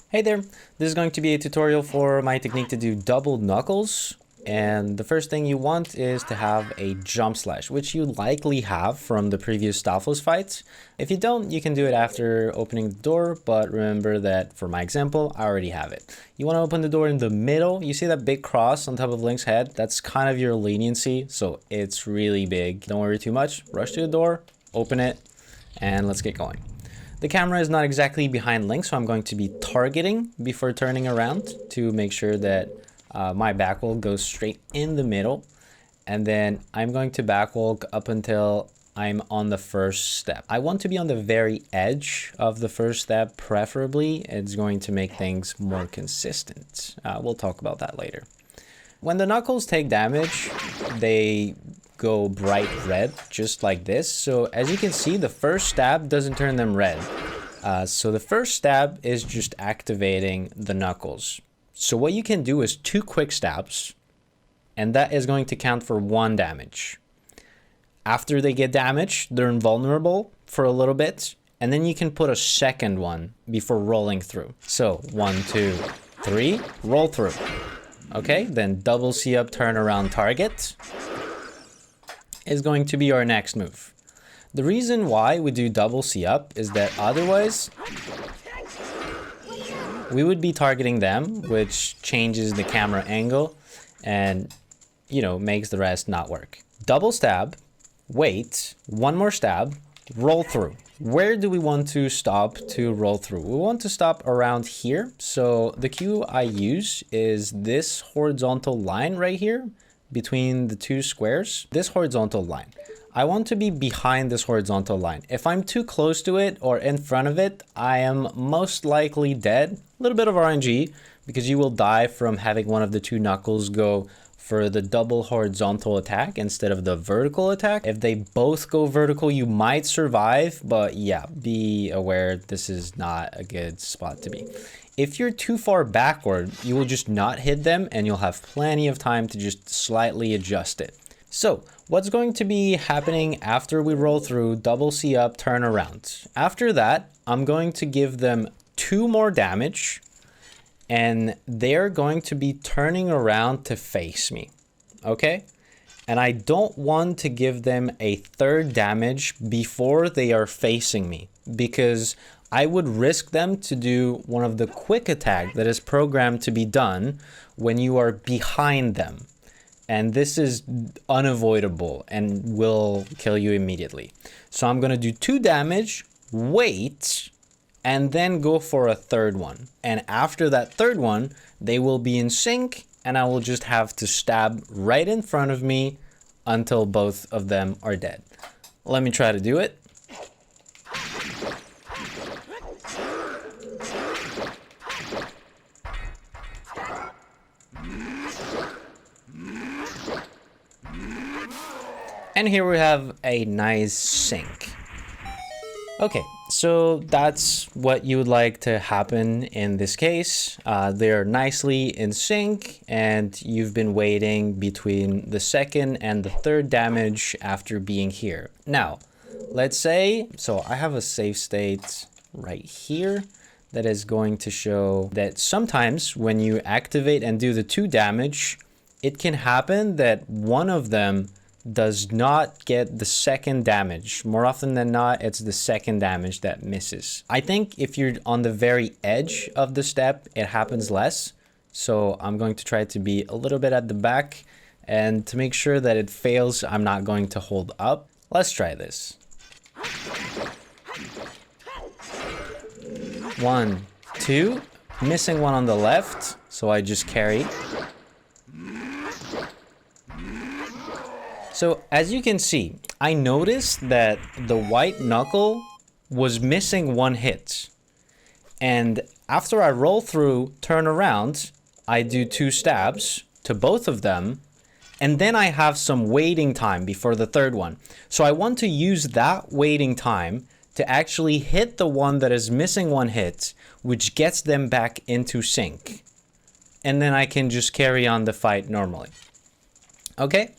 Hey there, this is going to be a tutorial for my technique to do double knuckles. And the first thing you want is to have a jump slash, which you likely have from the previous Stalfos fights. If you don't, you can do it after opening the door, but remember that for my example, I already have it. You want to open the door in the middle. You see that big cross on top of Link's head? That's kind of your leniency, so it's really big. Don't worry too much. Rush to the door, open it, and let's get going. The camera is not exactly behind Link, so I'm going to be targeting before turning around to make sure that my backwalk goes straight in the middle. And then I'm going to backwalk up until I'm on the first step. I want to be on the very edge of the first step, preferably. It's going to make things more consistent. We'll talk about that later. When the knuckles take damage, they go bright red, just like this. So as you can see, the first stab doesn't turn them red. So the first stab is just activating the knuckles. So what you can do is 2 quick stabs, and that is going to count for 1 damage. After they get damaged, they're invulnerable for a little bit, and then you can put a second one before rolling through. So 1, 2, 3, roll through. Okay, then double C up, turn around, target is going to be our next move. The reason why we do double C up is that otherwise we would be targeting them, which changes the camera angle and, you know, makes the rest not work. Double stab, wait, 1 more stab, roll through. Where do we want to stop to roll through? We want to stop around here. So the cue I use is this horizontal line right here between the 2 squares, this horizontal line. I want to be behind this horizontal line. If I'm too close to it or in front of it, I am most likely dead. A little bit of RNG because you will die from having one of the 2 knuckles go for the double horizontal attack instead of the vertical attack. If they both go vertical, you might survive, but yeah, be aware this is not a good spot to be. If you're too far backward, you will just not hit them and you'll have plenty of time to just slightly adjust it. So what's going to be happening after we roll through, double C up, turn around? After that, I'm going to give them 2 more damage and they're going to be turning around to face me, okay? And I don't want to give them a 3rd damage before they are facing me because I would risk them to do one of the quick attack that is programmed to be done when you are behind them. And this is unavoidable and will kill you immediately. So I'm gonna do 2 damage, wait, and then go for a 3rd one. And after that 3rd one, they will be in sync and I will just have to stab right in front of me until both of them are dead. Let me try to do it. And here we have a nice sync. Okay, so that's what you would like to happen in this case. They're nicely in sync and you've been waiting between the 2nd and the 3rd damage after being here. Now, let's say, so I have a save state right here that is going to show that sometimes when you activate and do the 2 damage, it can happen that one of them does not get the 2nd damage. More often than not, it's the 2nd damage that misses. I think if you're on the very edge of the step, it happens less. So I'm going to try to be a little bit at the back, and to make sure that it fails, I'm not going to hold up. Let's try this. 1, 2, missing one on the left, so I just carry. So as you can see, I noticed that the white knuckle was missing 1 hit. And after I roll through, turn around, I do 2 stabs to both of them. And then I have some waiting time before the 3rd one. So I want to use that waiting time to actually hit the one that is missing 1 hit, which gets them back into sync. And then I can just carry on the fight normally. Okay?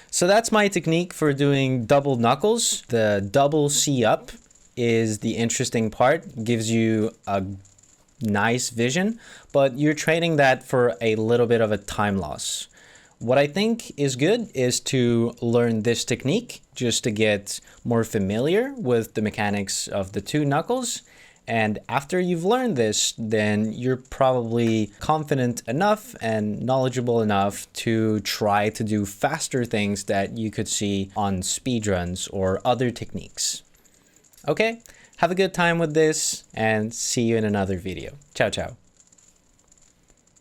So that's my technique for doing double knuckles. The double C up is the interesting part. Gives you a nice vision, but you're trading that for a little bit of a time loss. What I think is good is to learn this technique just to get more familiar with the mechanics of the two knuckles. And after you've learned this, then you're probably confident enough and knowledgeable enough to try to do faster things that you could see on speedruns or other techniques. Okay, have a good time with this and see you in another video. Ciao, ciao.